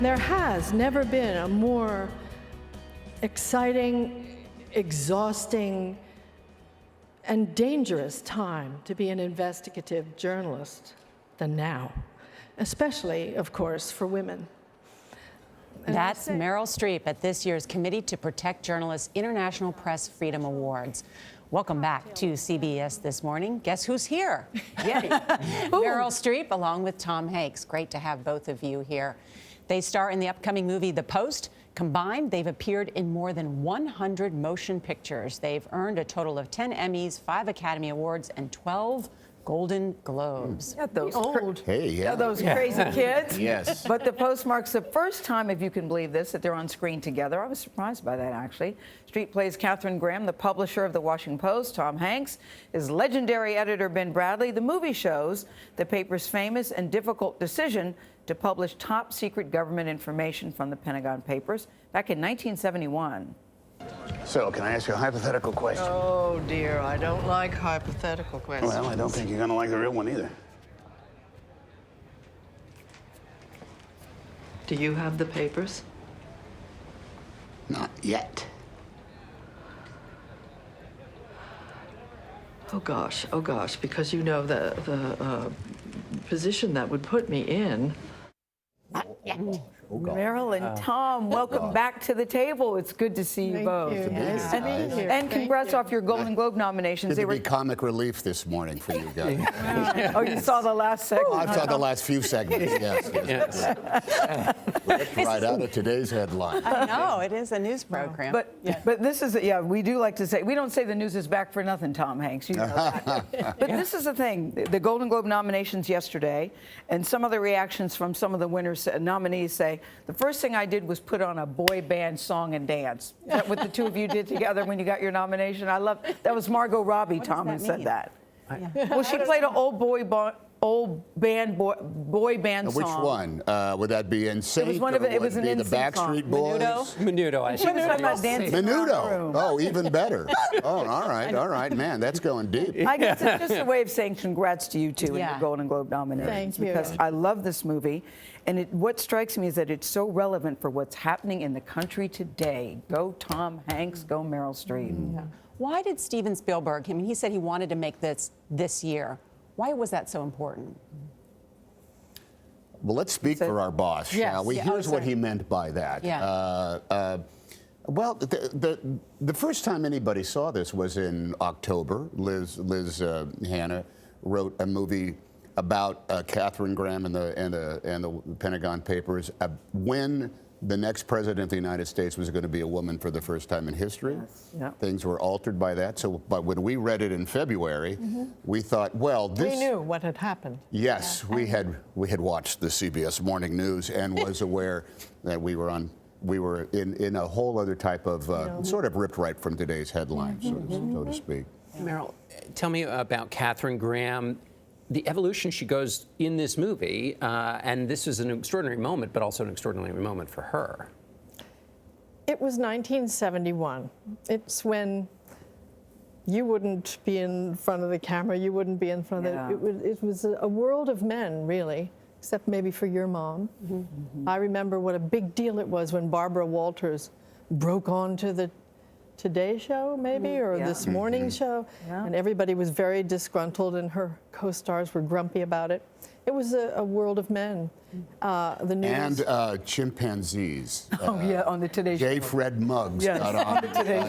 There has never been a more exciting, exhausting, and dangerous time to be an investigative journalist than now, especially, of course, for women. And that's Meryl Streep at this year's Committee to Protect Journalists International Press Freedom Awards. Welcome back to CBS This Morning. Guess who's here? Meryl Streep along with Tom Hanks. Great to have both of you here. They star in the upcoming movie The Post. Combined, they've appeared in more than 100 motion pictures. They've earned a total of 10 Emmys, 5 Academy Awards, and 12 Golden Globes. Yeah, those those crazy kids. Yes. But The Post marks the first time, if you can believe this, that they're on screen together. I was surprised by that, actually. Streep plays Katharine Graham, the publisher of the Washington Post. Tom Hanks is legendary editor Ben Bradlee. The movie shows the paper's famous and difficult decision to publish top-secret government information from the Pentagon Papers back in 1971. So, can I ask you a hypothetical question? Oh, dear, I don't like hypothetical questions. Well, I don't think you're going to like the real one either. Do you have the papers? Not yet. Oh gosh, because you know the position that would put me in. Meryl and Tom, welcome back to the table. It's good to see you both. Nice to be here. And congrats off your Golden Globe nominations. Good to be comic relief this morning for you guys. Oh, you saw the last segment? I saw the last few segments, yes. Ripped right out of today's headline. I know, it is a news program. But this is, we do like to say, we don't say the news is back for nothing, Tom Hanks. You know that. But this is the thing, the Golden Globe nominations yesterday, and some of the reactions from some of the winners, nominees say, the first thing I did was put on a boy band song and dance. Is that what the two of you did together when you got your nomination? I love, that was Margot Robbie, Tom, who said that. Well, she played an old boy band song. Which one? Would that be NSYNC? It was one of it. It was an the Backstreet Boys. Menudo. I She was talking about dancing around the room. Oh, even better. Oh, all right, man, that's going deep. I guess it's just a way of saying congrats to you two in your Golden Globe nominations. Thank you. Because I love this movie, and what strikes me is that it's so relevant for what's happening in the country today. Go Tom Hanks, go Meryl Streep. Yeah. Why did Steven Spielberg, I mean, he said he wanted to make this year. Why was that so important? Well, let's speak for our boss, shall we? Here's what he meant by that. Well, the first time anybody saw this was in October. Liz Hannah wrote a movie about Katharine Graham and the Pentagon Papers when the next president of the United States was going to be a woman for the first time in history. Things were altered by that. So, but when we read it in February, we thought, well, this. We knew what had happened. Yes, we had watched the CBS Morning News and was aware that we were in a whole other type of sort of ripped right from today's headlines, so to speak. Meryl, tell me about Katharine Graham. The evolution she goes in this movie, and this is an extraordinary moment, but also an extraordinary moment for her. It was 1971. It's when you wouldn't be in front of the camera, you wouldn't be in front of it was a world of men, really, except maybe for your mom. I remember what a big deal it was when Barbara Walters broke onto the Today Show, maybe, or This Morning Show, and everybody was very disgruntled, and her co-stars were grumpy about it. It was a world of men. The news and chimpanzees. On the Today Show. J. Fred Muggs got on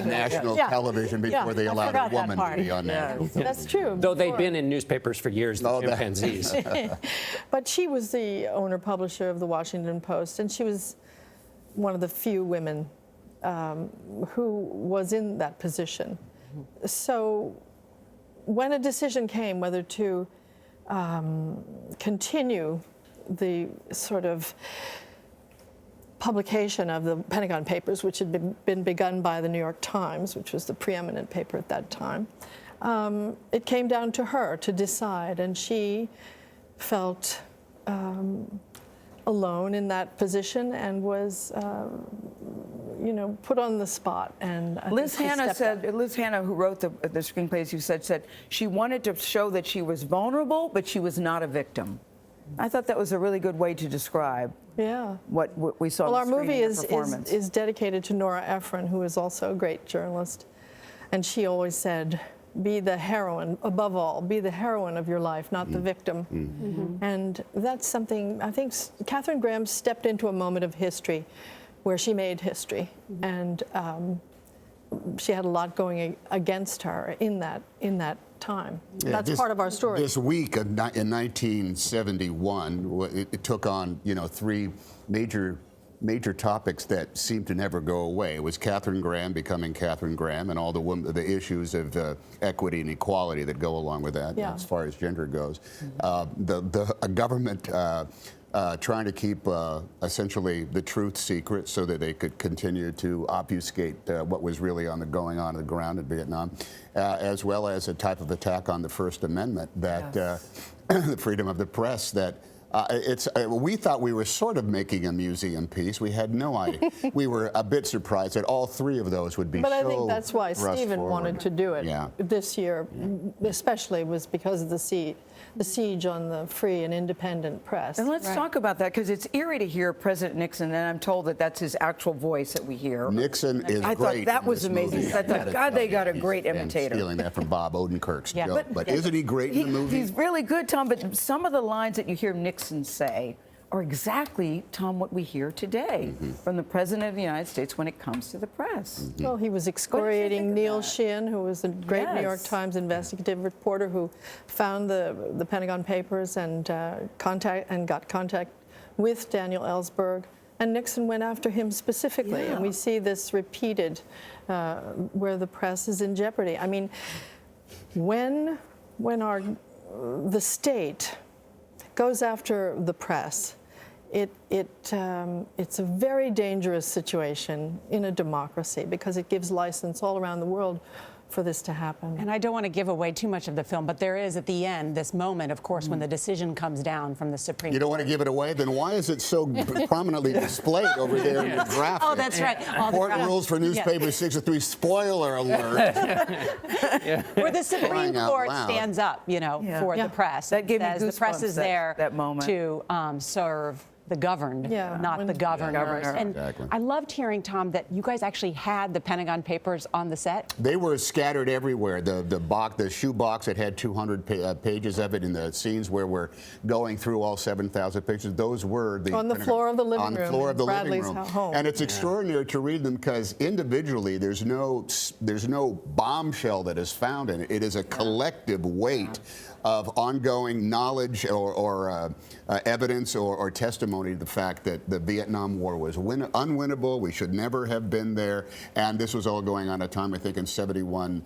national television before they allowed a woman to be on national television. That's true. Though they've been in newspapers for years, the chimpanzees. But she was the owner-publisher of the Washington Post, and she was one of the few women who was in that position. So when a decision came whether to continue the sort of publication of the Pentagon Papers, which had been begun by the New York Times, which was the preeminent paper at that time, it came down to her to decide, and she felt alone in that position and was, put on the spot. And Liz Hannah, who wrote the screenplays you said she wanted to show that she was vulnerable, but she was not a victim. I thought that was a really good way to describe Yeah. what we saw. Well, on our the screen movie in the performance. is dedicated to Norah Ephron, who is also a great journalist. And she always said, be the heroine, above all, be the heroine of your life, not the victim. And that's something, I think Katharine Graham stepped into a moment of history where she made history. And she had a lot going against her in that time. Yeah, That's part of our story. This week in 1971, it took on, three major topics that seemed to never go away. It was Katharine Graham becoming Katharine Graham, and all the issues of equity and equality that go along with that, Yeah. as far as gender goes. A government trying to keep essentially the truth secret so that they could continue to obfuscate what was really going on the ground in Vietnam, as well as a type of attack on the First Amendment, that the freedom of the press, that we thought we were sort of making a museum piece. We had no idea. We were a bit surprised that all three of those would be But so I think that's why thrust Stephen forward. wanted to do it Yeah. this year, especially was because of the siege on the free and independent press. And let's talk about that, because it's eerie to hear President Nixon, and I'm told that that's his actual voice that we hear. Nixon is I great. thought that in was this amazing. movie. I thought, God, they got a great And imitator. stealing that from Bob Odenkirk's Yeah. joke. But isn't he great in the movie? He's really good, Tom, but some of the lines that you hear Nixon say are exactly, Tom, what we hear today from the President of the United States when it comes to the press. Well, he was think excoriating of Neil that? Sheehan, who was a great New York Yes. Times investigative reporter who found the Pentagon Papers and got contact with Daniel Ellsberg. And Nixon went after him specifically. Yeah. And we see this repeated where the press is in jeopardy. I mean, when the state goes after the press, it's a very dangerous situation in a democracy, because it gives license all around the world for this to happen. And I don't want to give away too much of the film, but there is at the end this moment, of course, when the decision comes down from the Supreme You don't want to give it away? Then why is it so prominently displayed over there in the graphic? Oh, that's right. All the Important gra- rules for newspapers 6-3. Spoiler alert. Where the Supreme Crying out Court loud. stands up, for Yeah. the press. That gave me Says the press goosebumps, is there that moment. to serve the governed, Yeah. not the governors. Governor. And Exactly. I loved hearing, Tom, that you guys actually had the Pentagon Papers on the set. They were scattered everywhere. The shoe box that had 200 pages of it, in the scenes where we're going through all 7,000 pictures, those were On the floor of the living on the room floor in of the living Bradlee's room. home. And it's extraordinary to read them, because individually there's no bombshell that is found in it. It is a collective weight of ongoing knowledge or evidence or testimony to the fact that the Vietnam War was unwinnable. We should never have been there. And this was all going on at a time, I think, in 71,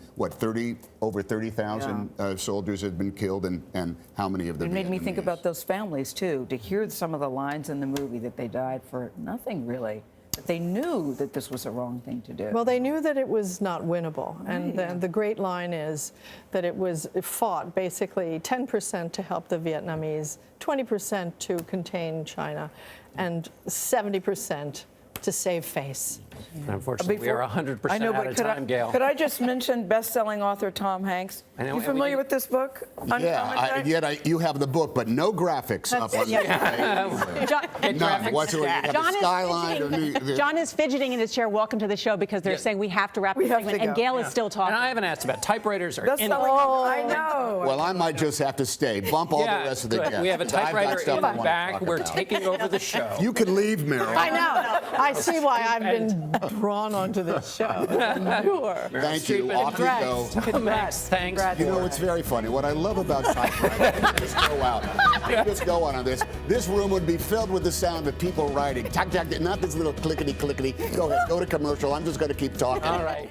over 30,000 soldiers had been killed, and how many of them? It made me think about those families, too, to hear some of the lines in the movie that they died for nothing, really. That they knew that this was a wrong thing to do. Well, they knew that it was not winnable. And the great line is that it fought basically 10% to help the Vietnamese, 20% to contain China, and 70% to save face. Unfortunately, we are 100% I know, out but of time, Gayle. could I just mention best-selling author Tom Hanks? I know, You familiar with this book? You have the book, but no graphics up on the John, None whatsoever. You have the skyline or John is fidgeting in his chair. Welcome to the show, because they're saying we have to wrap this have segment, to and go. Gayle is still talking. And I haven't asked about typewriters or Best-selling I know. Well, I might just have to stay. Bump all the rest of the good. guests. We have a I've got typewriter stuff in I the wanna back. talk We're about. taking over the show. You can leave, Meryl. I know. I see why I've been drawn onto this show. Sure. Thank you. Streep and Off you go. Tom Hanks, thanks. You know, it's very funny. What I love about typewriters, just go out. Just go on this. This room would be filled with the sound of people writing. Tack, tack, not this little clickety, clickety. Go ahead, go to commercial. I'm just going to keep talking. All right.